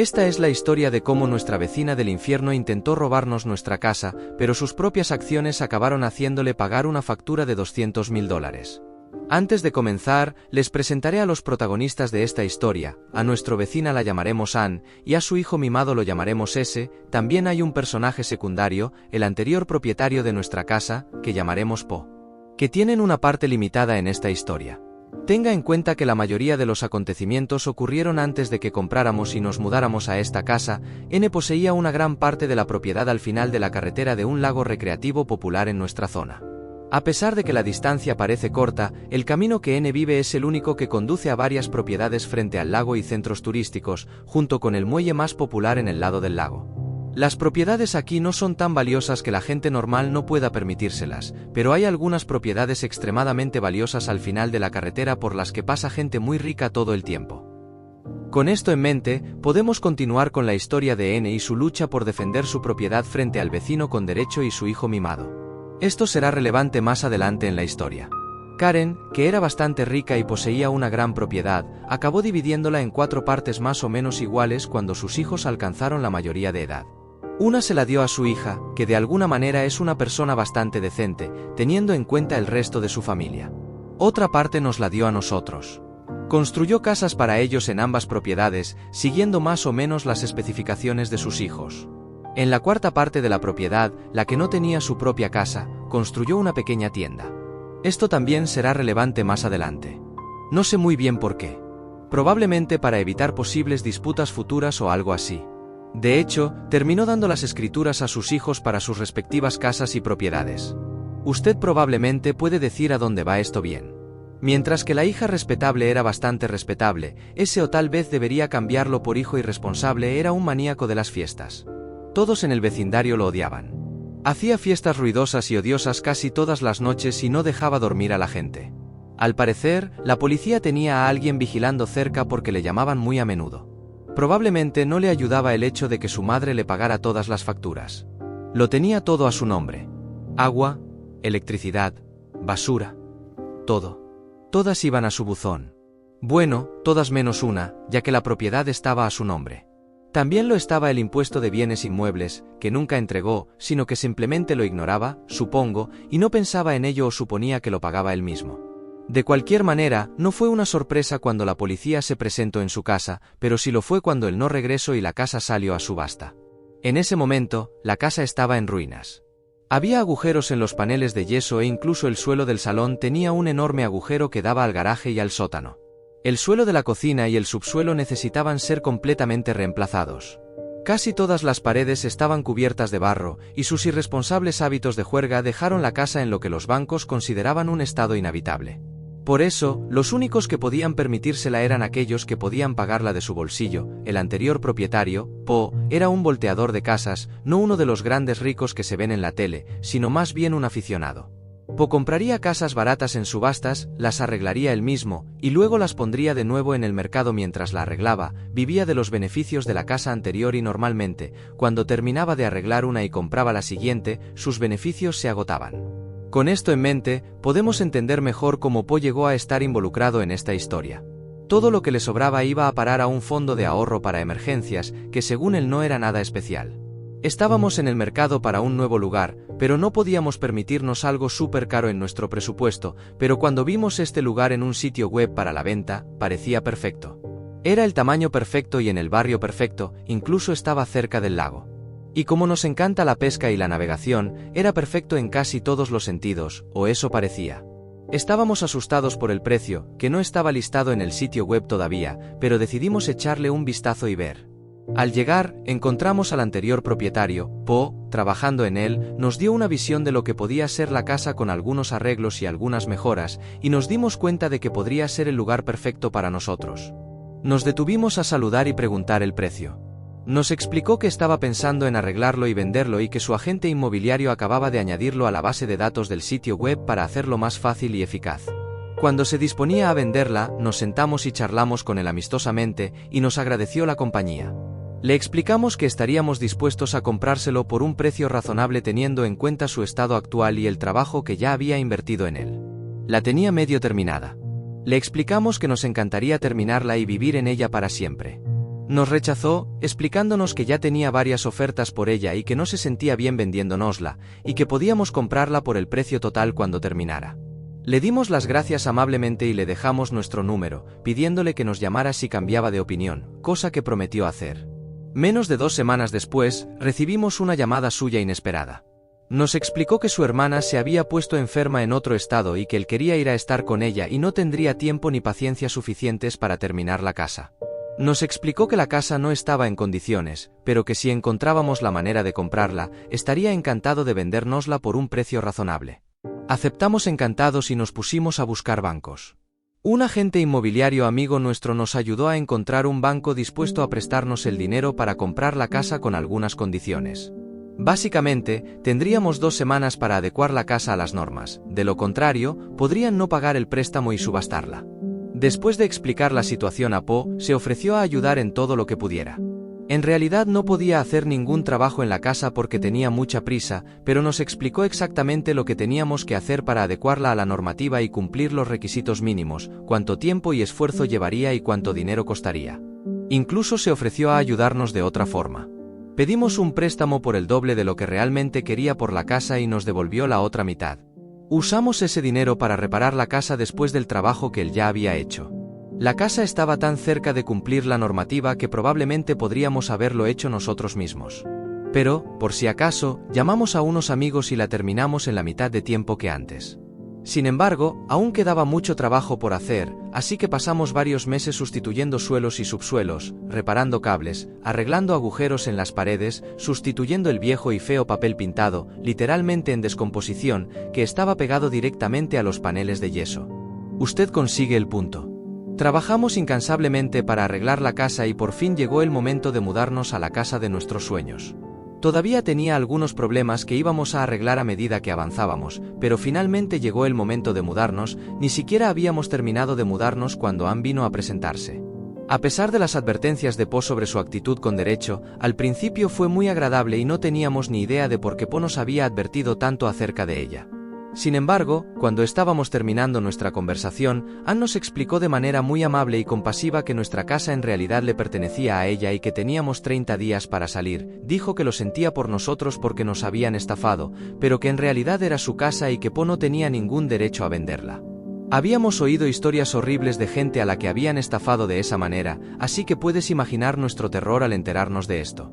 Esta es la historia de cómo nuestra vecina del infierno intentó robarnos nuestra casa, pero sus propias acciones acabaron haciéndole pagar una factura de $200.000. Antes de comenzar, les presentaré a los protagonistas de esta historia. A nuestra vecina la llamaremos Ann, y a su hijo mimado lo llamaremos S. También hay un personaje secundario, el anterior propietario de nuestra casa, que llamaremos Po, que tienen una parte limitada en esta historia. Tenga en cuenta que la mayoría de los acontecimientos ocurrieron antes de que compráramos y nos mudáramos a esta casa. N poseía una gran parte de la propiedad al final de la carretera de un lago recreativo popular en nuestra zona. A pesar de que la distancia parece corta, el camino que N vive es el único que conduce a varias propiedades frente al lago y centros turísticos, junto con el muelle más popular en el lado del lago. Las propiedades aquí no son tan valiosas que la gente normal no pueda permitírselas, pero hay algunas propiedades extremadamente valiosas al final de la carretera por las que pasa gente muy rica todo el tiempo. Con esto en mente, podemos continuar con la historia de N y su lucha por defender su propiedad frente al vecino con derecho y su hijo mimado. Esto será relevante más adelante en la historia. Karen, que era bastante rica y poseía una gran propiedad, acabó dividiéndola en 4 partes más o menos iguales cuando sus hijos alcanzaron la mayoría de edad. Una se la dio a su hija, que de alguna manera es una persona bastante decente, teniendo en cuenta el resto de su familia. Otra parte nos la dio a nosotros. Construyó casas para ellos en ambas propiedades, siguiendo más o menos las especificaciones de sus hijos. En la cuarta parte de la propiedad, la que no tenía su propia casa, construyó una pequeña tienda. Esto también será relevante más adelante. No sé muy bien por qué. Probablemente para evitar posibles disputas futuras o algo así. De hecho, terminó dando las escrituras a sus hijos para sus respectivas casas y propiedades. Usted probablemente puede decir a dónde va esto bien. Mientras que la hija respetable era bastante respetable, ese o tal vez debería cambiarlo por hijo irresponsable era un maníaco de las fiestas. Todos en el vecindario lo odiaban. Hacía fiestas ruidosas y odiosas casi todas las noches y no dejaba dormir a la gente. Al parecer, la policía tenía a alguien vigilando cerca porque le llamaban muy a menudo. Probablemente no le ayudaba el hecho de que su madre le pagara todas las facturas. Lo tenía todo a su nombre. Agua, electricidad, basura. Todo. Todas iban a su buzón. Bueno, todas menos una, ya que la propiedad estaba a su nombre. También lo estaba el impuesto de bienes inmuebles, que nunca entregó, sino que simplemente lo ignoraba, supongo, y no pensaba en ello o suponía que lo pagaba él mismo. De cualquier manera, no fue una sorpresa cuando la policía se presentó en su casa, pero sí lo fue cuando él no regresó y la casa salió a subasta. En ese momento, la casa estaba en ruinas. Había agujeros en los paneles de yeso e incluso el suelo del salón tenía un enorme agujero que daba al garaje y al sótano. El suelo de la cocina y el subsuelo necesitaban ser completamente reemplazados. Casi todas las paredes estaban cubiertas de barro, y sus irresponsables hábitos de juerga dejaron la casa en lo que los bancos consideraban un estado inhabitable. Por eso, los únicos que podían permitírsela eran aquellos que podían pagarla de su bolsillo. El anterior propietario, Po, era un volteador de casas, no uno de los grandes ricos que se ven en la tele, sino más bien un aficionado. Po compraría casas baratas en subastas, las arreglaría él mismo, y luego las pondría de nuevo en el mercado mientras la arreglaba. Vivía de los beneficios de la casa anterior y normalmente, cuando terminaba de arreglar una y compraba la siguiente, sus beneficios se agotaban. Con esto en mente, podemos entender mejor cómo Po llegó a estar involucrado en esta historia. Todo lo que le sobraba iba a parar a un fondo de ahorro para emergencias, que según él no era nada especial. Estábamos en el mercado para un nuevo lugar, pero no podíamos permitirnos algo súper caro en nuestro presupuesto, pero cuando vimos este lugar en un sitio web para la venta, parecía perfecto. Era el tamaño perfecto y en el barrio perfecto, incluso estaba cerca del lago. Y como nos encanta la pesca y la navegación, era perfecto en casi todos los sentidos, o eso parecía. Estábamos asustados por el precio, que no estaba listado en el sitio web todavía, pero decidimos echarle un vistazo y ver. Al llegar, encontramos al anterior propietario, Po, trabajando en él, nos dio una visión de lo que podía ser la casa con algunos arreglos y algunas mejoras, y nos dimos cuenta de que podría ser el lugar perfecto para nosotros. Nos detuvimos a saludar y preguntar el precio. Nos explicó que estaba pensando en arreglarlo y venderlo y que su agente inmobiliario acababa de añadirlo a la base de datos del sitio web para hacerlo más fácil y eficaz. Cuando se disponía a venderla, nos sentamos y charlamos con él amistosamente y nos agradeció la compañía. Le explicamos que estaríamos dispuestos a comprárselo por un precio razonable teniendo en cuenta su estado actual y el trabajo que ya había invertido en él. La tenía medio terminada. Le explicamos que nos encantaría terminarla y vivir en ella para siempre. Nos rechazó, explicándonos que ya tenía varias ofertas por ella y que no se sentía bien vendiéndonosla, y que podíamos comprarla por el precio total cuando terminara. Le dimos las gracias amablemente y le dejamos nuestro número, pidiéndole que nos llamara si cambiaba de opinión, cosa que prometió hacer. Menos de 2 semanas después, recibimos una llamada suya inesperada. Nos explicó que su hermana se había puesto enferma en otro estado y que él quería ir a estar con ella y no tendría tiempo ni paciencia suficientes para terminar la casa. Nos explicó que la casa no estaba en condiciones, pero que si encontrábamos la manera de comprarla, estaría encantado de vendérnosla por un precio razonable. Aceptamos encantados y nos pusimos a buscar bancos. Un agente inmobiliario amigo nuestro nos ayudó a encontrar un banco dispuesto a prestarnos el dinero para comprar la casa con algunas condiciones. Básicamente, tendríamos 2 semanas para adecuar la casa a las normas, de lo contrario, podrían no pagar el préstamo y subastarla. Después de explicar la situación a Po, se ofreció a ayudar en todo lo que pudiera. En realidad no podía hacer ningún trabajo en la casa porque tenía mucha prisa, pero nos explicó exactamente lo que teníamos que hacer para adecuarla a la normativa y cumplir los requisitos mínimos, cuánto tiempo y esfuerzo llevaría y cuánto dinero costaría. Incluso se ofreció a ayudarnos de otra forma. Pedimos un préstamo por el doble de lo que realmente quería por la casa y nos devolvió la otra mitad. Usamos ese dinero para reparar la casa después del trabajo que él ya había hecho. La casa estaba tan cerca de cumplir la normativa que probablemente podríamos haberlo hecho nosotros mismos. Pero, por si acaso, llamamos a unos amigos y la terminamos en la mitad de tiempo que antes. Sin embargo, aún quedaba mucho trabajo por hacer, así que pasamos varios meses sustituyendo suelos y subsuelos, reparando cables, arreglando agujeros en las paredes, sustituyendo el viejo y feo papel pintado, literalmente en descomposición, que estaba pegado directamente a los paneles de yeso. Usted consigue el punto. Trabajamos incansablemente para arreglar la casa y por fin llegó el momento de mudarnos a la casa de nuestros sueños. Todavía tenía algunos problemas que íbamos a arreglar a medida que avanzábamos, pero finalmente llegó el momento de mudarnos. Ni siquiera habíamos terminado de mudarnos cuando Ann vino a presentarse. A pesar de las advertencias de Po sobre su actitud con derecho, al principio fue muy agradable y no teníamos ni idea de por qué Po nos había advertido tanto acerca de ella. Sin embargo, cuando estábamos terminando nuestra conversación, Ann nos explicó de manera muy amable y compasiva que nuestra casa en realidad le pertenecía a ella y que teníamos 30 días para salir. Dijo que lo sentía por nosotros porque nos habían estafado, pero que en realidad era su casa y que Po no tenía ningún derecho a venderla. Habíamos oído historias horribles de gente a la que habían estafado de esa manera, así que puedes imaginar nuestro terror al enterarnos de esto.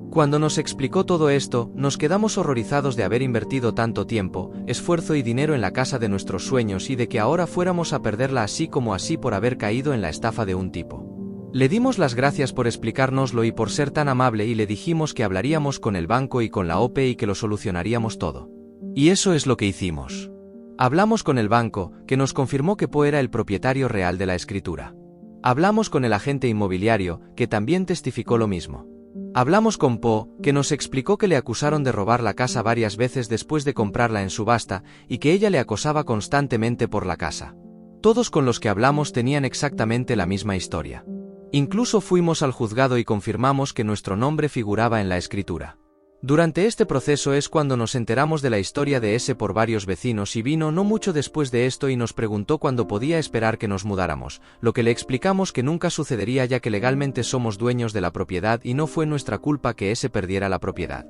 Cuando nos explicó todo esto, nos quedamos horrorizados de haber invertido tanto tiempo, esfuerzo y dinero en la casa de nuestros sueños y de que ahora fuéramos a perderla así como así por haber caído en la estafa de un tipo. Le dimos las gracias por explicárnoslo y por ser tan amable y le dijimos que hablaríamos con el banco y con la OPE y que lo solucionaríamos todo. Y eso es lo que hicimos. Hablamos con el banco, que nos confirmó que Po era el propietario real de la escritura. Hablamos con el agente inmobiliario, que también testificó lo mismo. Hablamos con Po, que nos explicó que le acusaron de robar la casa varias veces después de comprarla en subasta y que ella le acosaba constantemente por la casa. Todos con los que hablamos tenían exactamente la misma historia. Incluso fuimos al juzgado y confirmamos que nuestro nombre figuraba en la escritura. Durante este proceso es cuando nos enteramos de la historia de ese por varios vecinos y vino no mucho después de esto y nos preguntó cuándo podía esperar que nos mudáramos, lo que le explicamos que nunca sucedería ya que legalmente somos dueños de la propiedad y no fue nuestra culpa que ese perdiera la propiedad.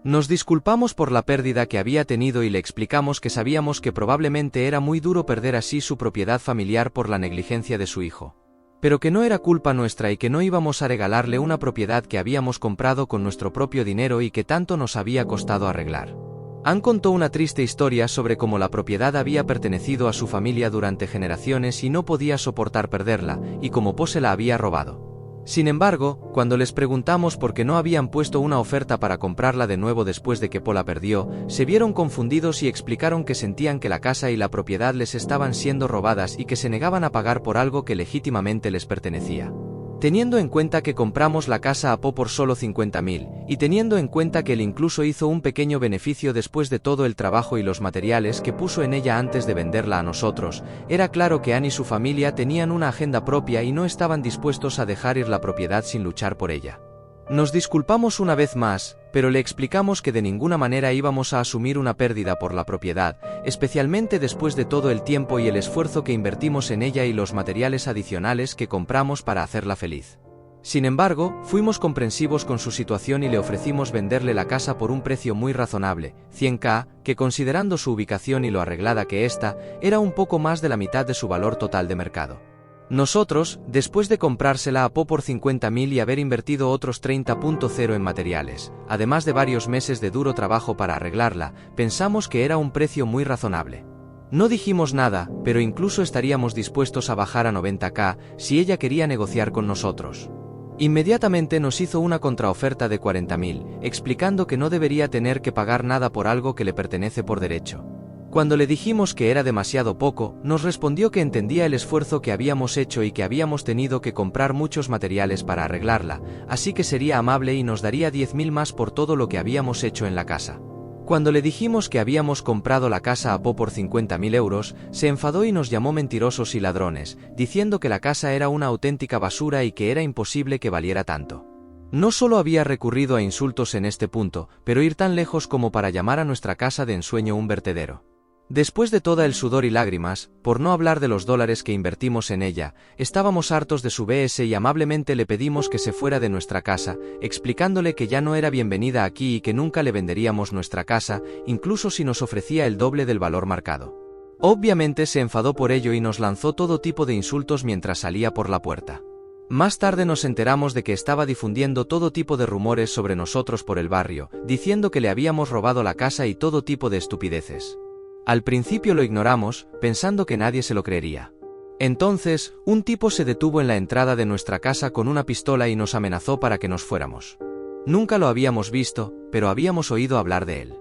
Nos disculpamos por la pérdida que había tenido y le explicamos que sabíamos que probablemente era muy duro perder así su propiedad familiar por la negligencia de su hijo. Pero que no era culpa nuestra y que no íbamos a regalarle una propiedad que habíamos comprado con nuestro propio dinero y que tanto nos había costado arreglar. Ann contó una triste historia sobre cómo la propiedad había pertenecido a su familia durante generaciones y no podía soportar perderla, y cómo Po se la había robado. Sin embargo, cuando les preguntamos por qué no habían puesto una oferta para comprarla de nuevo después de que Po la perdió, se vieron confundidos y explicaron que sentían que la casa y la propiedad les estaban siendo robadas y que se negaban a pagar por algo que legítimamente les pertenecía. Teniendo en cuenta que compramos la casa a Po por solo 50,000, y teniendo en cuenta que él incluso hizo un pequeño beneficio después de todo el trabajo y los materiales que puso en ella antes de venderla a nosotros, era claro que Ann y su familia tenían una agenda propia y no estaban dispuestos a dejar ir la propiedad sin luchar por ella. Nos disculpamos una vez más, pero le explicamos que de ninguna manera íbamos a asumir una pérdida por la propiedad, especialmente después de todo el tiempo y el esfuerzo que invertimos en ella y los materiales adicionales que compramos para hacerla feliz. Sin embargo, fuimos comprensivos con su situación y le ofrecimos venderle la casa por un precio muy razonable, 100.000, que considerando su ubicación y lo arreglada que ésta, era un poco más de la mitad de su valor total de mercado. Nosotros, después de comprársela a Po por 50.000 y haber invertido otros 30.0 en materiales, además de varios meses de duro trabajo para arreglarla, pensamos que era un precio muy razonable. No dijimos nada, pero incluso estaríamos dispuestos a bajar a 90.000 si ella quería negociar con nosotros. Inmediatamente nos hizo una contraoferta de 40.000, explicando que no debería tener que pagar nada por algo que le pertenece por derecho. Cuando le dijimos que era demasiado poco, nos respondió que entendía el esfuerzo que habíamos hecho y que habíamos tenido que comprar muchos materiales para arreglarla, así que sería amable y nos daría 10.000 más por todo lo que habíamos hecho en la casa. Cuando le dijimos que habíamos comprado la casa a Po por 50.000 euros, se enfadó y nos llamó mentirosos y ladrones, diciendo que la casa era una auténtica basura y que era imposible que valiera tanto. No solo había recurrido a insultos en este punto, pero ir tan lejos como para llamar a nuestra casa de ensueño un vertedero. Después de todo el sudor y lágrimas, por no hablar de los dólares que invertimos en ella, estábamos hartos de su BS y amablemente le pedimos que se fuera de nuestra casa, explicándole que ya no era bienvenida aquí y que nunca le venderíamos nuestra casa, incluso si nos ofrecía el doble del valor marcado. Obviamente se enfadó por ello y nos lanzó todo tipo de insultos mientras salía por la puerta. Más tarde nos enteramos de que estaba difundiendo todo tipo de rumores sobre nosotros por el barrio, diciendo que le habíamos robado la casa y todo tipo de estupideces. Al principio lo ignoramos, pensando que nadie se lo creería. Entonces, un tipo se detuvo en la entrada de nuestra casa con una pistola y nos amenazó para que nos fuéramos. Nunca lo habíamos visto, pero habíamos oído hablar de él.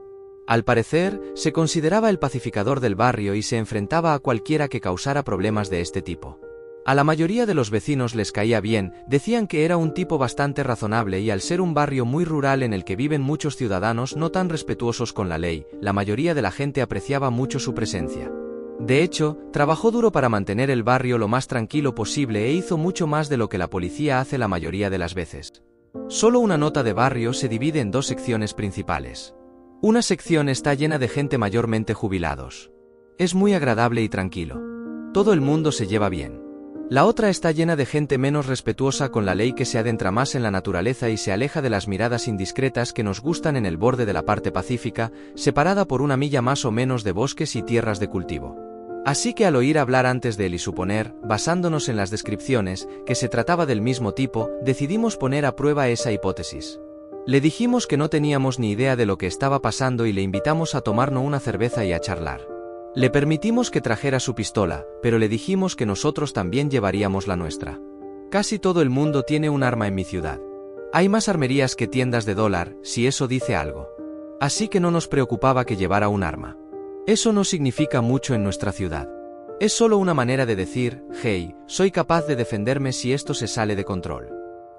Al parecer, se consideraba el pacificador del barrio y se enfrentaba a cualquiera que causara problemas de este tipo. A la mayoría de los vecinos les caía bien, decían que era un tipo bastante razonable y al ser un barrio muy rural en el que viven muchos ciudadanos no tan respetuosos con la ley, la mayoría de la gente apreciaba mucho su presencia. De hecho, trabajó duro para mantener el barrio lo más tranquilo posible e hizo mucho más de lo que la policía hace la mayoría de las veces. Solo una nota de barrio se divide en dos secciones principales. Una sección está llena de gente mayormente jubilados. Es muy agradable y tranquilo. Todo el mundo se lleva bien. La otra está llena de gente menos respetuosa con la ley que se adentra más en la naturaleza y se aleja de las miradas indiscretas que nos gustan en el borde de la parte pacífica, separada por 1 milla más o menos de bosques y tierras de cultivo. Así que al oír hablar antes de él y suponer, basándonos en las descripciones, que se trataba del mismo tipo, decidimos poner a prueba esa hipótesis. Le dijimos que no teníamos ni idea de lo que estaba pasando y le invitamos a tomarnos una cerveza y a charlar. Le permitimos que trajera su pistola, pero le dijimos que nosotros también llevaríamos la nuestra. Casi todo el mundo tiene un arma en mi ciudad. Hay más armerías que tiendas de dólar, si eso dice algo. Así que no nos preocupaba que llevara un arma. Eso no significa mucho en nuestra ciudad. Es solo una manera de decir, hey, soy capaz de defenderme si esto se sale de control.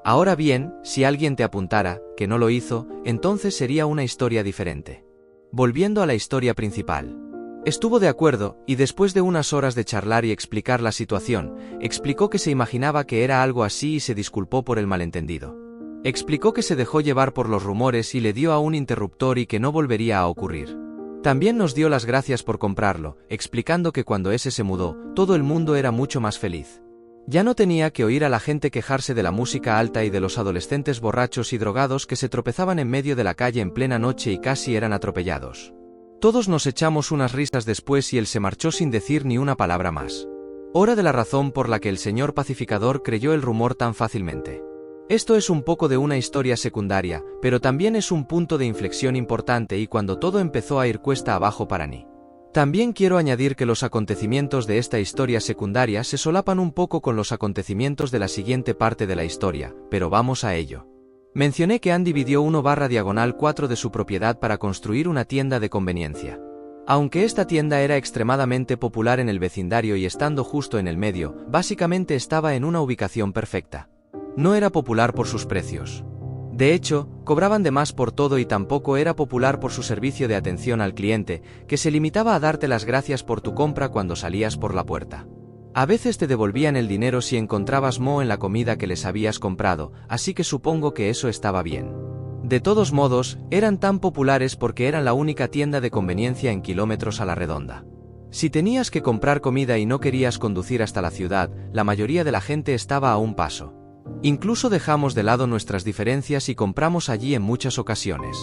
Ahora bien, si alguien te apuntara, que no lo hizo, entonces sería una historia diferente. Volviendo a la historia principal. Estuvo de acuerdo, y después de unas horas de charlar y explicar la situación, explicó que se imaginaba que era algo así y se disculpó por el malentendido. Explicó que se dejó llevar por los rumores y le dio a un interruptor y que no volvería a ocurrir. También nos dio las gracias por comprarlo, explicando que cuando ese se mudó, todo el mundo era mucho más feliz. Ya no tenía que oír a la gente quejarse de la música alta y de los adolescentes borrachos y drogados que se tropezaban en medio de la calle en plena noche y casi eran atropellados. Todos nos echamos unas risas después y él se marchó sin decir ni una palabra más. Hora de la razón por la que el señor pacificador creyó el rumor tan fácilmente. Esto es un poco de una historia secundaria, pero también es un punto de inflexión importante y cuando todo empezó a ir cuesta abajo para mí. También quiero añadir que los acontecimientos de esta historia secundaria se solapan un poco con los acontecimientos de la siguiente parte de la historia, pero vamos a ello. Mencioné que Andy dividió 1/4 de su propiedad para construir una tienda de conveniencia. Aunque esta tienda era extremadamente popular en el vecindario y estando justo en el medio, básicamente estaba en una ubicación perfecta. No era popular por sus precios. De hecho, cobraban de más por todo y tampoco era popular por su servicio de atención al cliente, que se limitaba a darte las gracias por tu compra cuando salías por la puerta. A veces te devolvían el dinero si encontrabas moho en la comida que les habías comprado, así que supongo que eso estaba bien. De todos modos, eran tan populares porque eran la única tienda de conveniencia en kilómetros a la redonda. Si tenías que comprar comida y no querías conducir hasta la ciudad, la mayoría de la gente estaba a un paso. Incluso dejamos de lado nuestras diferencias y compramos allí en muchas ocasiones.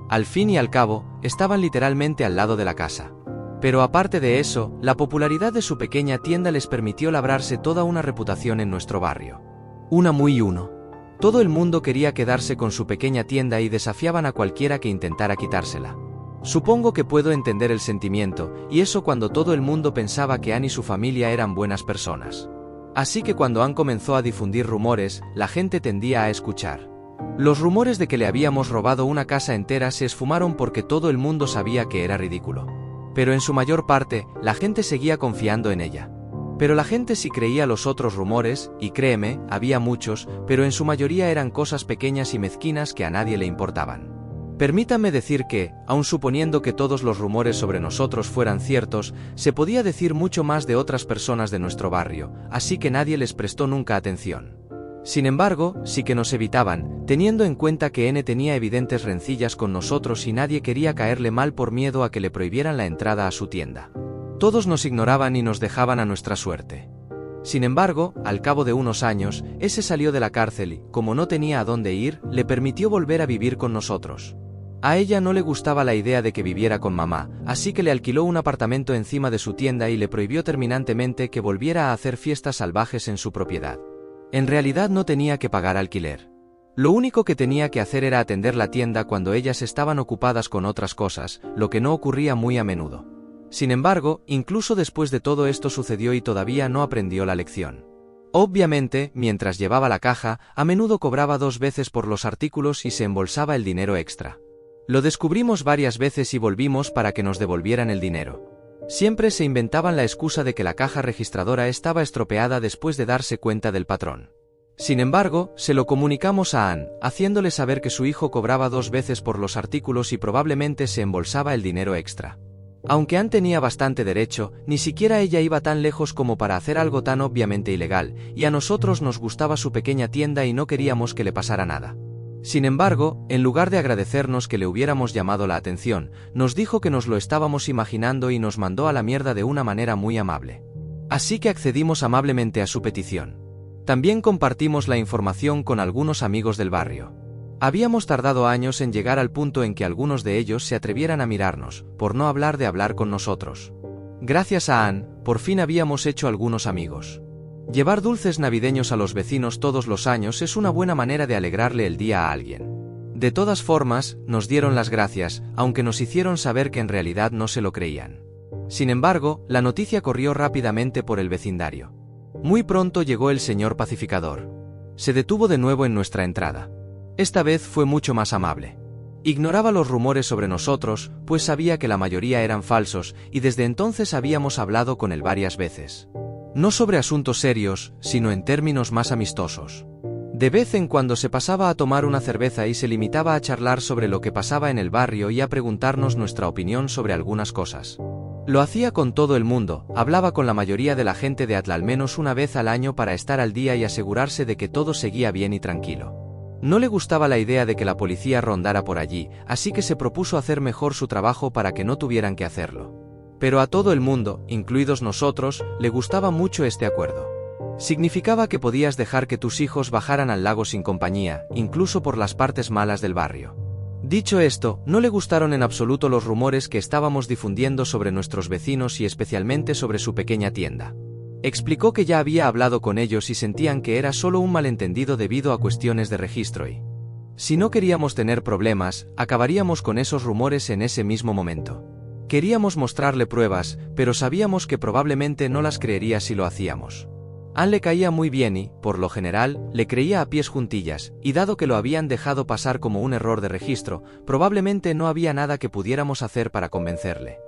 Al fin y al cabo, estaban literalmente al lado de la casa. Pero aparte de eso, la popularidad de su pequeña tienda les permitió labrarse toda una reputación en nuestro barrio. Una muy uno. Todo el mundo quería quedarse con su pequeña tienda y desafiaban a cualquiera que intentara quitársela. Supongo que puedo entender el sentimiento, y eso cuando todo el mundo pensaba que Anne y su familia eran buenas personas. Así que cuando Anne comenzó a difundir rumores, la gente tendía a escuchar. Los rumores de que le habíamos robado una casa entera se esfumaron porque todo el mundo sabía que era ridículo. Pero en su mayor parte, la gente seguía confiando en ella. Pero la gente sí creía los otros rumores, y créeme, había muchos, pero en su mayoría eran cosas pequeñas y mezquinas que a nadie le importaban. Permítanme decir que, aun suponiendo que todos los rumores sobre nosotros fueran ciertos, se podía decir mucho más de otras personas de nuestro barrio, así que nadie les prestó nunca atención. Sin embargo, sí que nos evitaban, teniendo en cuenta que N tenía evidentes rencillas con nosotros y nadie quería caerle mal por miedo a que le prohibieran la entrada a su tienda. Todos nos ignoraban y nos dejaban a nuestra suerte. Sin embargo, al cabo de unos años, ese salió de la cárcel y, como no tenía a dónde ir, le permitió volver a vivir con nosotros. A ella no le gustaba la idea de que viviera con mamá, así que le alquiló un apartamento encima de su tienda y le prohibió terminantemente que volviera a hacer fiestas salvajes en su propiedad. En realidad no tenía que pagar alquiler. Lo único que tenía que hacer era atender la tienda cuando ellas estaban ocupadas con otras cosas, lo que no ocurría muy a menudo. Sin embargo, incluso después de todo esto sucedió y todavía no aprendió la lección. Obviamente, mientras llevaba la caja, a menudo cobraba 2 veces por los artículos y se embolsaba el dinero extra. Lo descubrimos varias veces y volvimos para que nos devolvieran el dinero. Siempre se inventaban la excusa de que la caja registradora estaba estropeada después de darse cuenta del patrón. Sin embargo, se lo comunicamos a Anne, haciéndole saber que su hijo cobraba 2 veces por los artículos y probablemente se embolsaba el dinero extra. Aunque Anne tenía bastante derecho, ni siquiera ella iba tan lejos como para hacer algo tan obviamente ilegal, y a nosotros nos gustaba su pequeña tienda y no queríamos que le pasara nada. Sin embargo, en lugar de agradecernos que le hubiéramos llamado la atención, nos dijo que nos lo estábamos imaginando y nos mandó a la mierda de una manera muy amable. Así que accedimos amablemente a su petición. También compartimos la información con algunos amigos del barrio. Habíamos tardado años en llegar al punto en que algunos de ellos se atrevieran a mirarnos, por no hablar de hablar con nosotros. Gracias a Anne, por fin habíamos hecho algunos amigos. Llevar dulces navideños a los vecinos todos los años es una buena manera de alegrarle el día a alguien. De todas formas, nos dieron las gracias, aunque nos hicieron saber que en realidad no se lo creían. Sin embargo, la noticia corrió rápidamente por el vecindario. Muy pronto llegó el señor pacificador. Se detuvo de nuevo en nuestra entrada. Esta vez fue mucho más amable. Ignoraba los rumores sobre nosotros, pues sabía que la mayoría eran falsos, y desde entonces habíamos hablado con él varias veces. No sobre asuntos serios, sino en términos más amistosos. De vez en cuando se pasaba a tomar una cerveza y se limitaba a charlar sobre lo que pasaba en el barrio y a preguntarnos nuestra opinión sobre algunas cosas. Lo hacía con todo el mundo, hablaba con la mayoría de la gente de Atla al menos una vez al año para estar al día y asegurarse de que todo seguía bien y tranquilo. No le gustaba la idea de que la policía rondara por allí, así que se propuso hacer mejor su trabajo para que no tuvieran que hacerlo. Pero a todo el mundo, incluidos nosotros, le gustaba mucho este acuerdo. Significaba que podías dejar que tus hijos bajaran al lago sin compañía, incluso por las partes malas del barrio. Dicho esto, no le gustaron en absoluto los rumores que estábamos difundiendo sobre nuestros vecinos y especialmente sobre su pequeña tienda. Explicó que ya había hablado con ellos y sentían que era solo un malentendido debido a cuestiones de registro y, si no queríamos tener problemas, acabaríamos con esos rumores en ese mismo momento. Queríamos mostrarle pruebas, pero sabíamos que probablemente no las creería si lo hacíamos. Anne le caía muy bien y, por lo general, le creía a pies juntillas, y dado que lo habían dejado pasar como un error de registro, probablemente no había nada que pudiéramos hacer para convencerle.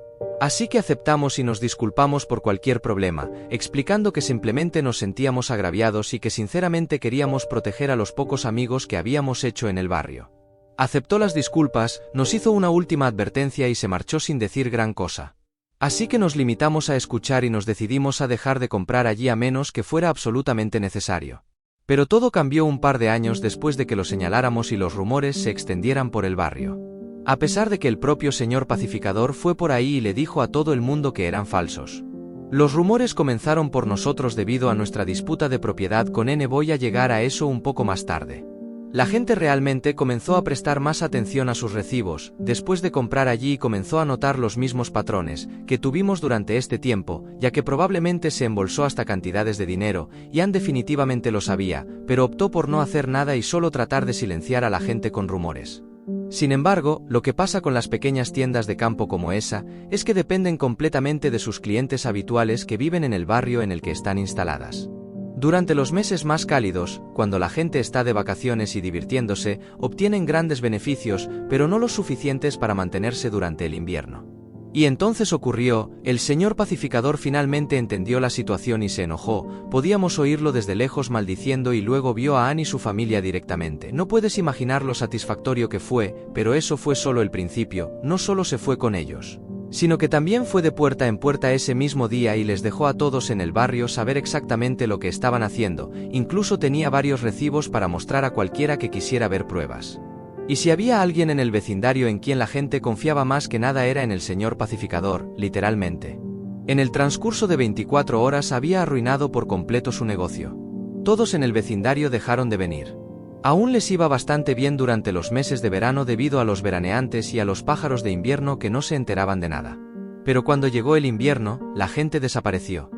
Así que aceptamos y nos disculpamos por cualquier problema, explicando que simplemente nos sentíamos agraviados y que sinceramente queríamos proteger a los pocos amigos que habíamos hecho en el barrio. Aceptó las disculpas, nos hizo una última advertencia y se marchó sin decir gran cosa. Así que nos limitamos a escuchar y nos decidimos a dejar de comprar allí a menos que fuera absolutamente necesario. Pero todo cambió un par de años después de que lo señaláramos y los rumores se extendieran por el barrio. A pesar de que el propio señor pacificador fue por ahí y le dijo a todo el mundo que eran falsos. Los rumores comenzaron por nosotros debido a nuestra disputa de propiedad con N. Voy a llegar a eso un poco más tarde. La gente realmente comenzó a prestar más atención a sus recibos, después de comprar allí y comenzó a notar los mismos patrones que tuvimos durante este tiempo, ya que probablemente se embolsó hasta cantidades de dinero, y Ann definitivamente lo sabía, pero optó por no hacer nada y solo tratar de silenciar a la gente con rumores. Sin embargo, lo que pasa con las pequeñas tiendas de campo como esa, es que dependen completamente de sus clientes habituales que viven en el barrio en el que están instaladas. Durante los meses más cálidos, cuando la gente está de vacaciones y divirtiéndose, obtienen grandes beneficios, pero no los suficientes para mantenerse durante el invierno. Y entonces ocurrió, el señor pacificador finalmente entendió la situación y se enojó, podíamos oírlo desde lejos maldiciendo y luego vio a Ann y su familia directamente. No puedes imaginar lo satisfactorio que fue, pero eso fue solo el principio, no solo se fue con ellos, sino que también fue de puerta en puerta ese mismo día y les dejó a todos en el barrio saber exactamente lo que estaban haciendo, incluso tenía varios recibos para mostrar a cualquiera que quisiera ver pruebas. Y si había alguien en el vecindario en quien la gente confiaba más que nada era en el señor pacificador, literalmente. En el transcurso de 24 horas había arruinado por completo su negocio. Todos en el vecindario dejaron de venir. Aún les iba bastante bien durante los meses de verano debido a los veraneantes y a los pájaros de invierno que no se enteraban de nada. Pero cuando llegó el invierno, la gente desapareció.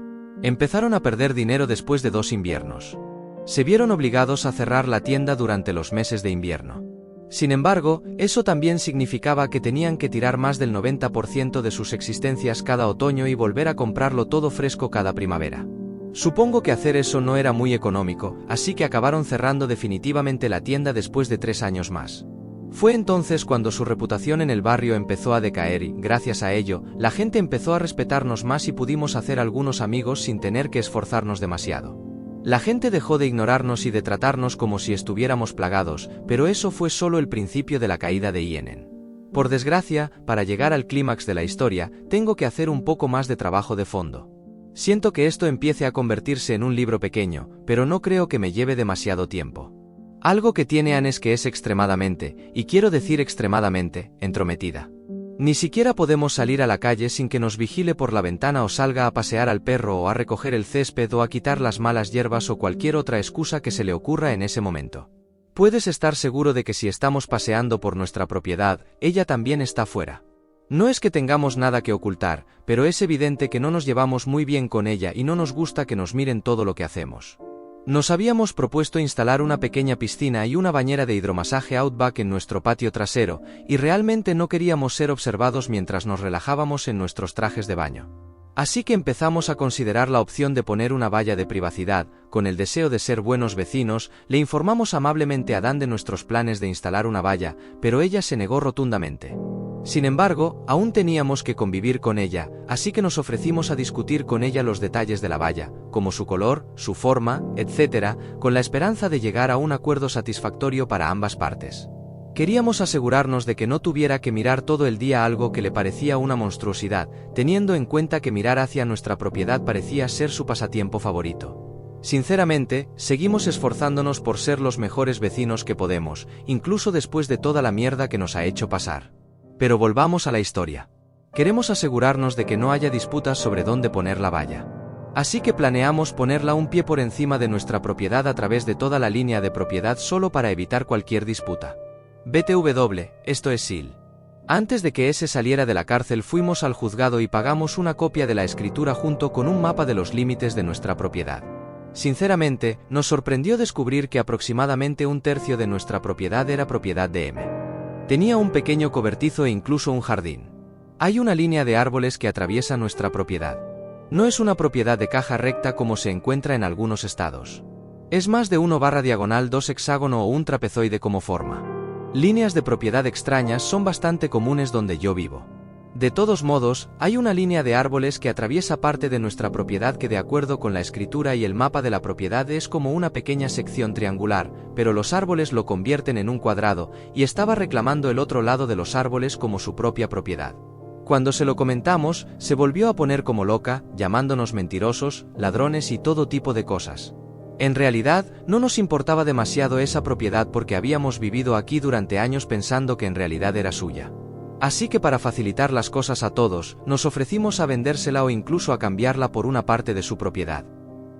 Empezaron a perder dinero después de 2 inviernos. Se vieron obligados a cerrar la tienda durante los meses de invierno. Sin embargo, eso también significaba que tenían que tirar más del 90% de sus existencias cada otoño y volver a comprarlo todo fresco cada primavera. Supongo que hacer eso no era muy económico, así que acabaron cerrando definitivamente la tienda después de 3 años más. Fue entonces cuando su reputación en el barrio empezó a decaer y, gracias a ello, la gente empezó a respetarnos más y pudimos hacer algunos amigos sin tener que esforzarnos demasiado. La gente dejó de ignorarnos y de tratarnos como si estuviéramos plagados, pero eso fue solo el principio de la caída de Ienen. Por desgracia, para llegar al clímax de la historia, tengo que hacer un poco más de trabajo de fondo. Siento que esto empiece a convertirse en un libro pequeño, pero no creo que me lleve demasiado tiempo. Algo que tiene Ann es que es extremadamente, y quiero decir extremadamente, entrometida. Ni siquiera podemos salir a la calle sin que nos vigile por la ventana o salga a pasear al perro o a recoger el césped o a quitar las malas hierbas o cualquier otra excusa que se le ocurra en ese momento. Puedes estar seguro de que si estamos paseando por nuestra propiedad, ella también está fuera. No es que tengamos nada que ocultar, pero es evidente que no nos llevamos muy bien con ella y no nos gusta que nos miren todo lo que hacemos. Nos habíamos propuesto instalar una pequeña piscina y una bañera de hidromasaje Outback en nuestro patio trasero, y realmente no queríamos ser observados mientras nos relajábamos en nuestros trajes de baño. Así que empezamos a considerar la opción de poner una valla de privacidad. Con el deseo de ser buenos vecinos, le informamos amablemente a Dan de nuestros planes de instalar una valla, pero ella se negó rotundamente. Sin embargo, aún teníamos que convivir con ella, así que nos ofrecimos a discutir con ella los detalles de la valla, como su color, su forma, etc., con la esperanza de llegar a un acuerdo satisfactorio para ambas partes. Queríamos asegurarnos de que no tuviera que mirar todo el día algo que le parecía una monstruosidad, teniendo en cuenta que mirar hacia nuestra propiedad parecía ser su pasatiempo favorito. Sinceramente, seguimos esforzándonos por ser los mejores vecinos que podemos, incluso después de toda la mierda que nos ha hecho pasar. Pero volvamos a la historia. Queremos asegurarnos de que no haya disputas sobre dónde poner la valla. Así que planeamos ponerla un pie por encima de nuestra propiedad a través de toda la línea de propiedad solo para evitar cualquier disputa. BTW, esto es SIL. Antes de que ese saliera de la cárcel fuimos al juzgado y pagamos una copia de la escritura junto con un mapa de los límites de nuestra propiedad. Sinceramente, nos sorprendió descubrir que aproximadamente 1/3 de nuestra propiedad era propiedad de M. Tenía un pequeño cobertizo e incluso un jardín. Hay una línea de árboles que atraviesa nuestra propiedad. No es una propiedad de caja recta como se encuentra en algunos estados. Es más de 1/2 hexágono o un trapezoide como forma. Líneas de propiedad extrañas son bastante comunes donde yo vivo. De todos modos, hay una línea de árboles que atraviesa parte de nuestra propiedad que de acuerdo con la escritura y el mapa de la propiedad es como una pequeña sección triangular, pero los árboles lo convierten en un cuadrado, y estaba reclamando el otro lado de los árboles como su propia propiedad. Cuando se lo comentamos, se volvió a poner como loca, llamándonos mentirosos, ladrones y todo tipo de cosas. En realidad, no nos importaba demasiado esa propiedad porque habíamos vivido aquí durante años pensando que en realidad era suya. Así que para facilitar las cosas a todos, nos ofrecimos a vendérsela o incluso a cambiarla por una parte de su propiedad.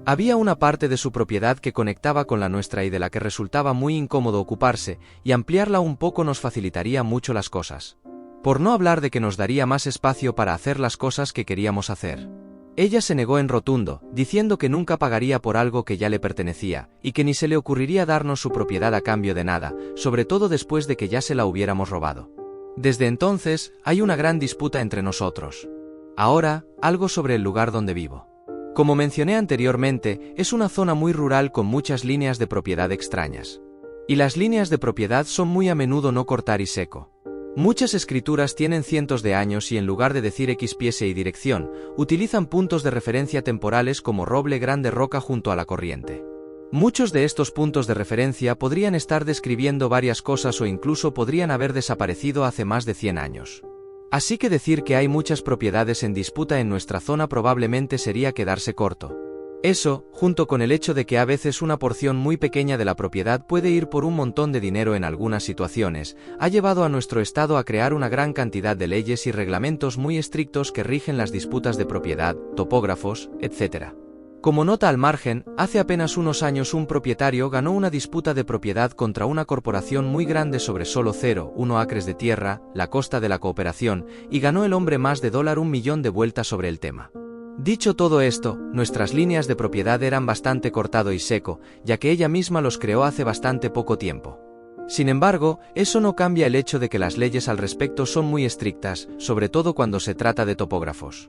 Había una parte de su propiedad que conectaba con la nuestra y de la que resultaba muy incómodo ocuparse, y ampliarla un poco nos facilitaría mucho las cosas. Por no hablar de que nos daría más espacio para hacer las cosas que queríamos hacer. Ella se negó en rotundo, diciendo que nunca pagaría por algo que ya le pertenecía, y que ni se le ocurriría darnos su propiedad a cambio de nada, sobre todo después de que ya se la hubiéramos robado. Desde entonces, hay una gran disputa entre nosotros. Ahora, algo sobre el lugar donde vivo. Como mencioné anteriormente, es una zona muy rural con muchas líneas de propiedad extrañas. Y las líneas de propiedad son muy a menudo no cortar y seco. Muchas escrituras tienen cientos de años y en lugar de decir X pies y dirección, utilizan puntos de referencia temporales como roble grande roca junto a la corriente. Muchos de estos puntos de referencia podrían estar describiendo varias cosas o incluso podrían haber desaparecido hace más de 100 años. Así que decir que hay muchas propiedades en disputa en nuestra zona probablemente sería quedarse corto. Eso, junto con el hecho de que a veces una porción muy pequeña de la propiedad puede ir por un montón de dinero en algunas situaciones, ha llevado a nuestro estado a crear una gran cantidad de leyes y reglamentos muy estrictos que rigen las disputas de propiedad, topógrafos, etc. Como nota al margen, hace apenas unos años un propietario ganó una disputa de propiedad contra una corporación muy grande sobre solo 0,1 acres de tierra, la costa de la cooperación, y ganó el hombre más de $1 millón de vueltas sobre el tema. Dicho todo esto, nuestras líneas de propiedad eran bastante cortado y seco, ya que ella misma los creó hace bastante poco tiempo. Sin embargo, eso no cambia el hecho de que las leyes al respecto son muy estrictas, sobre todo cuando se trata de topógrafos.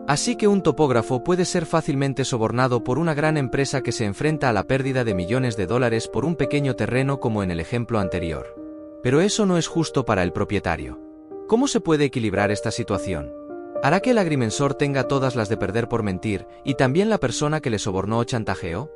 Así que un topógrafo puede ser fácilmente sobornado por una gran empresa que se enfrenta a la pérdida de millones de dólares por un pequeño terreno como en el ejemplo anterior. Pero eso no es justo para el propietario. ¿Cómo se puede equilibrar esta situación? ¿Hará que el agrimensor tenga todas las de perder por mentir, y también la persona que le sobornó o chantajeó?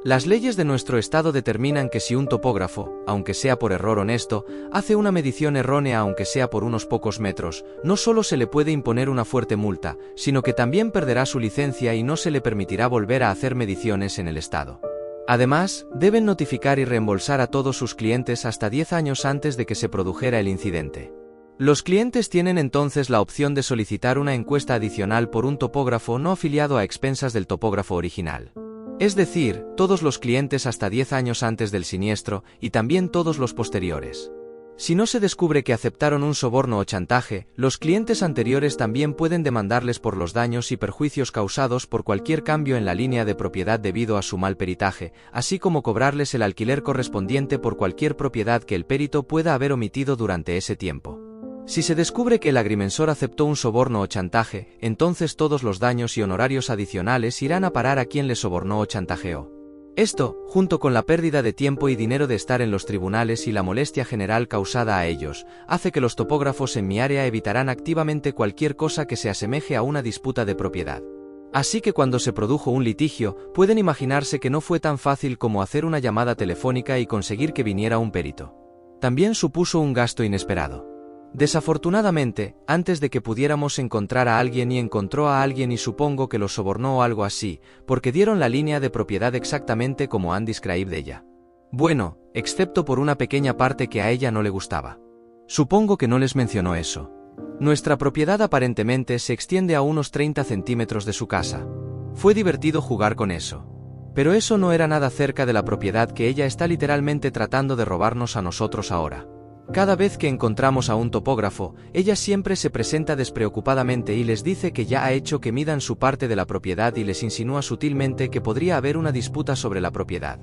Las leyes de nuestro estado determinan que si un topógrafo, aunque sea por error honesto, hace una medición errónea aunque sea por unos pocos metros, no solo se le puede imponer una fuerte multa, sino que también perderá su licencia y no se le permitirá volver a hacer mediciones en el estado. Además, deben notificar y reembolsar a todos sus clientes hasta 10 años antes de que se produjera el incidente. Los clientes tienen entonces la opción de solicitar una encuesta adicional por un topógrafo no afiliado a expensas del topógrafo original. Es decir, todos los clientes hasta 10 años antes del siniestro y también todos los posteriores. Si no se descubre que aceptaron un soborno o chantaje, los clientes anteriores también pueden demandarles por los daños y perjuicios causados por cualquier cambio en la línea de propiedad debido a su mal peritaje, así como cobrarles el alquiler correspondiente por cualquier propiedad que el perito pueda haber omitido durante ese tiempo. Si se descubre que el agrimensor aceptó un soborno o chantaje, entonces todos los daños y honorarios adicionales irán a parar a quien le sobornó o chantajeó. Esto, junto con la pérdida de tiempo y dinero de estar en los tribunales y la molestia general causada a ellos, hace que los topógrafos en mi área evitarán activamente cualquier cosa que se asemeje a una disputa de propiedad. Así que cuando se produjo un litigio, pueden imaginarse que no fue tan fácil como hacer una llamada telefónica y conseguir que viniera un perito. También supuso un gasto inesperado. Desafortunadamente, antes de que pudiéramos encontrar a alguien y encontró a alguien y supongo que los sobornó o algo así, porque dieron la línea de propiedad exactamente como han described ella. Bueno, excepto por una pequeña parte que a ella no le gustaba. Supongo que no les mencionó eso. Nuestra propiedad aparentemente se extiende a unos 30 centímetros de su casa. Fue divertido jugar con eso. Pero eso no era nada cerca de la propiedad que ella está literalmente tratando de robarnos a nosotros ahora. Cada vez que encontramos a un topógrafo, ella siempre se presenta despreocupadamente y les dice que ya ha hecho que midan su parte de la propiedad y les insinúa sutilmente que podría haber una disputa sobre la propiedad.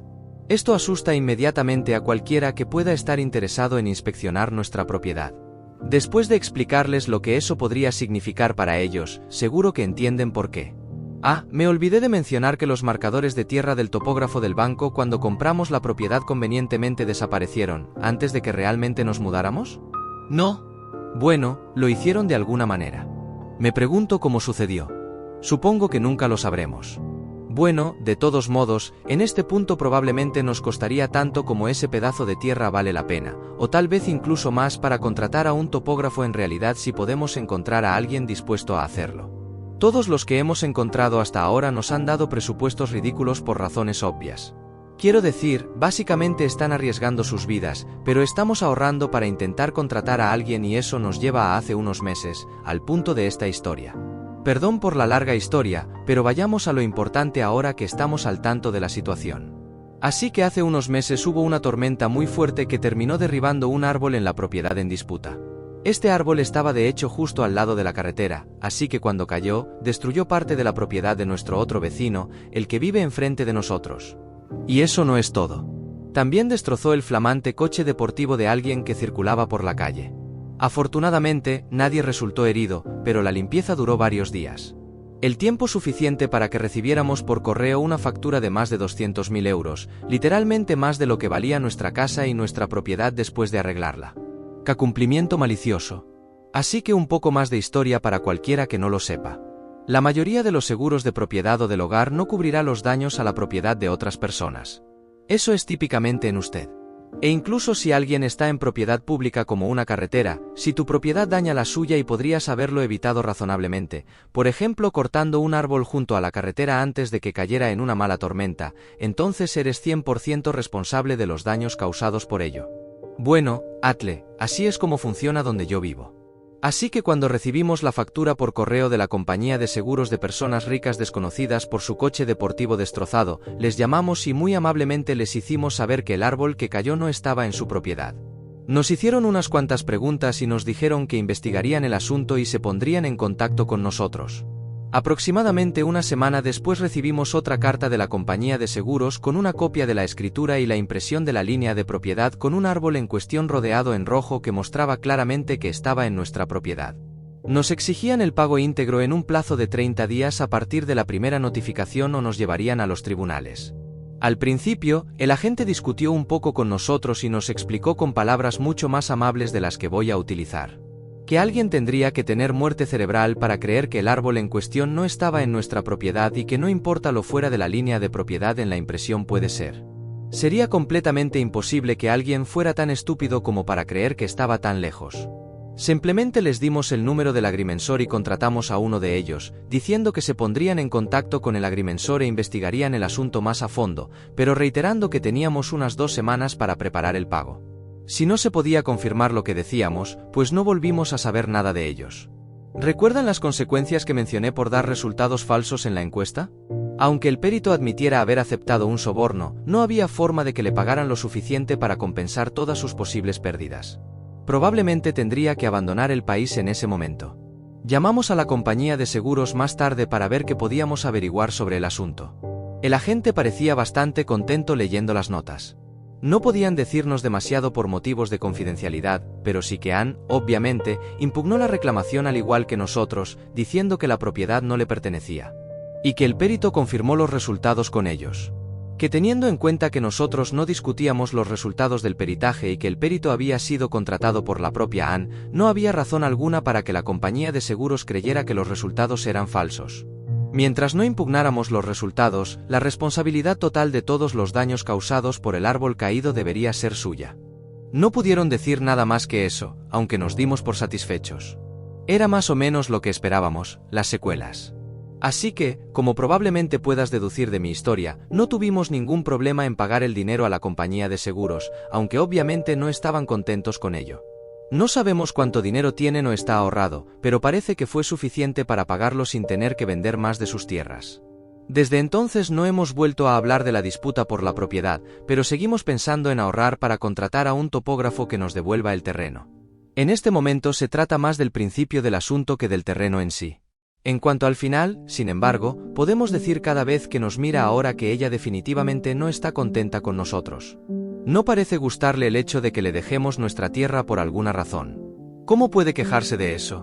Esto asusta inmediatamente a cualquiera que pueda estar interesado en inspeccionar nuestra propiedad. Después de explicarles lo que eso podría significar para ellos, seguro que entienden por qué. Me olvidé de mencionar que los marcadores de tierra del topógrafo del banco cuando compramos la propiedad convenientemente desaparecieron, antes de que realmente nos mudáramos. No. Bueno, lo hicieron de alguna manera. Me pregunto cómo sucedió. Supongo que nunca lo sabremos. Bueno, de todos modos, en este punto probablemente nos costaría tanto como ese pedazo de tierra vale la pena, o tal vez incluso más para contratar a un topógrafo en realidad si podemos encontrar a alguien dispuesto a hacerlo. Todos los que hemos encontrado hasta ahora nos han dado presupuestos ridículos por razones obvias. Quiero decir, básicamente están arriesgando sus vidas, pero estamos ahorrando para intentar contratar a alguien y eso nos lleva a hace unos meses, al punto de esta historia. Perdón por la larga historia, pero vayamos a lo importante ahora que estamos al tanto de la situación. Así que hace unos meses hubo una tormenta muy fuerte que terminó derribando un árbol en la propiedad en disputa. Este árbol estaba de hecho justo al lado de la carretera, así que cuando cayó, destruyó parte de la propiedad de nuestro otro vecino, el que vive enfrente de nosotros. Y eso no es todo. También destrozó el flamante coche deportivo de alguien que circulaba por la calle. Afortunadamente, nadie resultó herido, pero la limpieza duró varios días. El tiempo suficiente para que recibiéramos por correo una factura de más de 200.000 euros, literalmente más de lo que valía nuestra casa y nuestra propiedad después de arreglarla. Cumplimiento malicioso. Así que un poco más de historia para cualquiera que no lo sepa. La mayoría de los seguros de propiedad o del hogar no cubrirá los daños a la propiedad de otras personas. Eso es típicamente en usted. E incluso si alguien está en propiedad pública como una carretera, si tu propiedad daña la suya y podrías haberlo evitado razonablemente, por ejemplo cortando un árbol junto a la carretera antes de que cayera en una mala tormenta, entonces eres 100% responsable de los daños causados por ello. Bueno, Atle, así es como funciona donde yo vivo. Así que cuando recibimos la factura por correo de la compañía de seguros de personas ricas desconocidas por su coche deportivo destrozado, les llamamos y muy amablemente les hicimos saber que el árbol que cayó no estaba en su propiedad. Nos hicieron unas cuantas preguntas y nos dijeron que investigarían el asunto y se pondrían en contacto con nosotros. Aproximadamente una semana después recibimos otra carta de la compañía de seguros con una copia de la escritura y la impresión de la línea de propiedad con un árbol en cuestión rodeado en rojo que mostraba claramente que estaba en nuestra propiedad. Nos exigían el pago íntegro en un plazo de 30 días a partir de la primera notificación o nos llevarían a los tribunales. Al principio, el agente discutió un poco con nosotros y nos explicó con palabras mucho más amables de las que voy a utilizar. Que alguien tendría que tener muerte cerebral para creer que el árbol en cuestión no estaba en nuestra propiedad y que no importa lo fuera de la línea de propiedad en la impresión puede ser. Sería completamente imposible que alguien fuera tan estúpido como para creer que estaba tan lejos. Simplemente les dimos el número del agrimensor y contratamos a uno de ellos, diciendo que se pondrían en contacto con el agrimensor e investigarían el asunto más a fondo, pero reiterando que teníamos unas 2 semanas para preparar el pago. Si no se podía confirmar lo que decíamos, pues no volvimos a saber nada de ellos. ¿Recuerdan las consecuencias que mencioné por dar resultados falsos en la encuesta? Aunque el perito admitiera haber aceptado un soborno, no había forma de que le pagaran lo suficiente para compensar todas sus posibles pérdidas. Probablemente tendría que abandonar el país en ese momento. Llamamos a la compañía de seguros más tarde para ver qué podíamos averiguar sobre el asunto. El agente parecía bastante contento leyendo las notas. No podían decirnos demasiado por motivos de confidencialidad, pero sí que Ann, obviamente, impugnó la reclamación al igual que nosotros, diciendo que la propiedad no le pertenecía. Y que el perito confirmó los resultados con ellos. Que teniendo en cuenta que nosotros no discutíamos los resultados del peritaje y que el perito había sido contratado por la propia Ann, no había razón alguna para que la compañía de seguros creyera que los resultados eran falsos. Mientras no impugnáramos los resultados, la responsabilidad total de todos los daños causados por el árbol caído debería ser suya. No pudieron decir nada más que eso, aunque nos dimos por satisfechos. Era más o menos lo que esperábamos, las secuelas. Así que, como probablemente puedas deducir de mi historia, no tuvimos ningún problema en pagar el dinero a la compañía de seguros, aunque obviamente no estaban contentos con ello. No sabemos cuánto dinero tienen o está ahorrado, pero parece que fue suficiente para pagarlo sin tener que vender más de sus tierras. Desde entonces no hemos vuelto a hablar de la disputa por la propiedad, pero seguimos pensando en ahorrar para contratar a un topógrafo que nos devuelva el terreno. En este momento se trata más del principio del asunto que del terreno en sí. En cuanto al final, sin embargo, podemos decir cada vez que nos mira ahora que ella definitivamente no está contenta con nosotros. No parece gustarle el hecho de que le dejemos nuestra tierra por alguna razón. ¿Cómo puede quejarse de eso?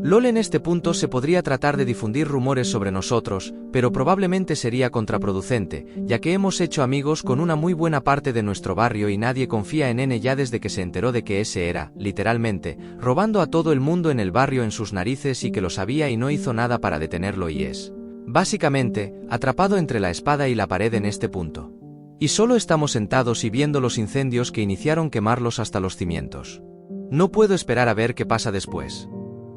LOL, en este punto se podría tratar de difundir rumores sobre nosotros, pero probablemente sería contraproducente, ya que hemos hecho amigos con una muy buena parte de nuestro barrio y nadie confía en N ya desde que se enteró de que ese era, literalmente, robando a todo el mundo en el barrio en sus narices y que lo sabía y no hizo nada para detenerlo y es, básicamente, atrapado entre la espada y la pared en este punto. Y solo estamos sentados y viendo los incendios que iniciaron quemarlos hasta los cimientos. No puedo esperar a ver qué pasa después.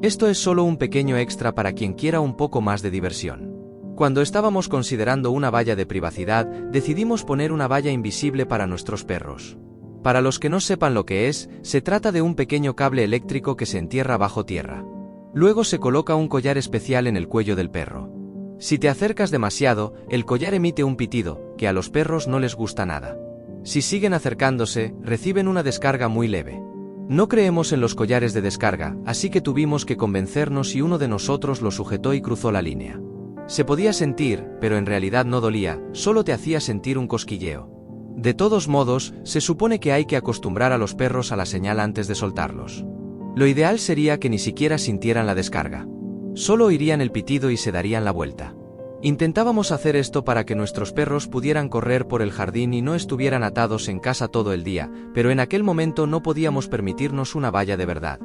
Esto es solo un pequeño extra para quien quiera un poco más de diversión. Cuando estábamos considerando una valla de privacidad, decidimos poner una valla invisible para nuestros perros. Para los que no sepan lo que es, se trata de un pequeño cable eléctrico que se entierra bajo tierra. Luego se coloca un collar especial en el cuello del perro. Si te acercas demasiado, el collar emite un pitido, que a los perros no les gusta nada. Si siguen acercándose, reciben una descarga muy leve. No creemos en los collares de descarga, así que tuvimos que convencernos y uno de nosotros lo sujetó y cruzó la línea. Se podía sentir, pero en realidad no dolía, solo te hacía sentir un cosquilleo. De todos modos, se supone que hay que acostumbrar a los perros a la señal antes de soltarlos. Lo ideal sería que ni siquiera sintieran la descarga. Solo oirían el pitido y se darían la vuelta. Intentábamos hacer esto para que nuestros perros pudieran correr por el jardín y no estuvieran atados en casa todo el día, pero en aquel momento no podíamos permitirnos una valla de verdad.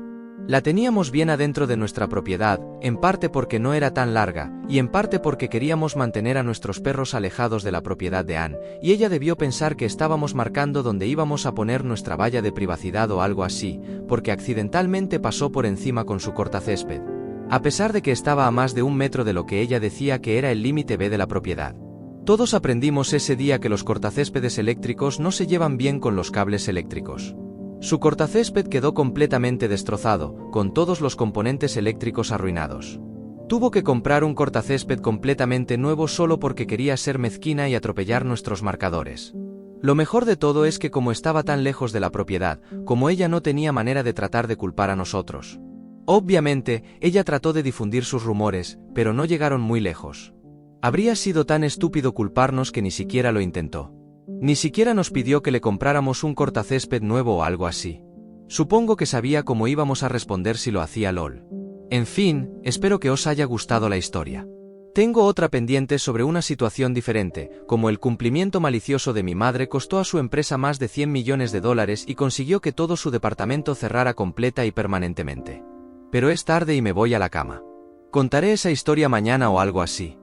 La teníamos bien adentro de nuestra propiedad, en parte porque no era tan larga, y en parte porque queríamos mantener a nuestros perros alejados de la propiedad de Anne, y ella debió pensar que estábamos marcando dónde íbamos a poner nuestra valla de privacidad o algo así, porque accidentalmente pasó por encima con su cortacésped. A pesar de que estaba a más de 1 metro de lo que ella decía que era el límite B de la propiedad. Todos aprendimos ese día que los cortacéspedes eléctricos no se llevan bien con los cables eléctricos. Su cortacésped quedó completamente destrozado, con todos los componentes eléctricos arruinados. Tuvo que comprar un cortacésped completamente nuevo solo porque quería ser mezquina y atropellar nuestros marcadores. Lo mejor de todo es que como estaba tan lejos de la propiedad, como ella no tenía manera de tratar de culpar a nosotros. Obviamente, ella trató de difundir sus rumores, pero no llegaron muy lejos. Habría sido tan estúpido culparnos que ni siquiera lo intentó. Ni siquiera nos pidió que le compráramos un cortacésped nuevo o algo así. Supongo que sabía cómo íbamos a responder si lo hacía LOL. En fin, espero que os haya gustado la historia. Tengo otra pendiente sobre una situación diferente, como el cumplimiento malicioso de mi madre costó a su empresa más de $100 millones y consiguió que todo su departamento cerrara completa y permanentemente. Pero es tarde y me voy a la cama. Contaré esa historia mañana o algo así.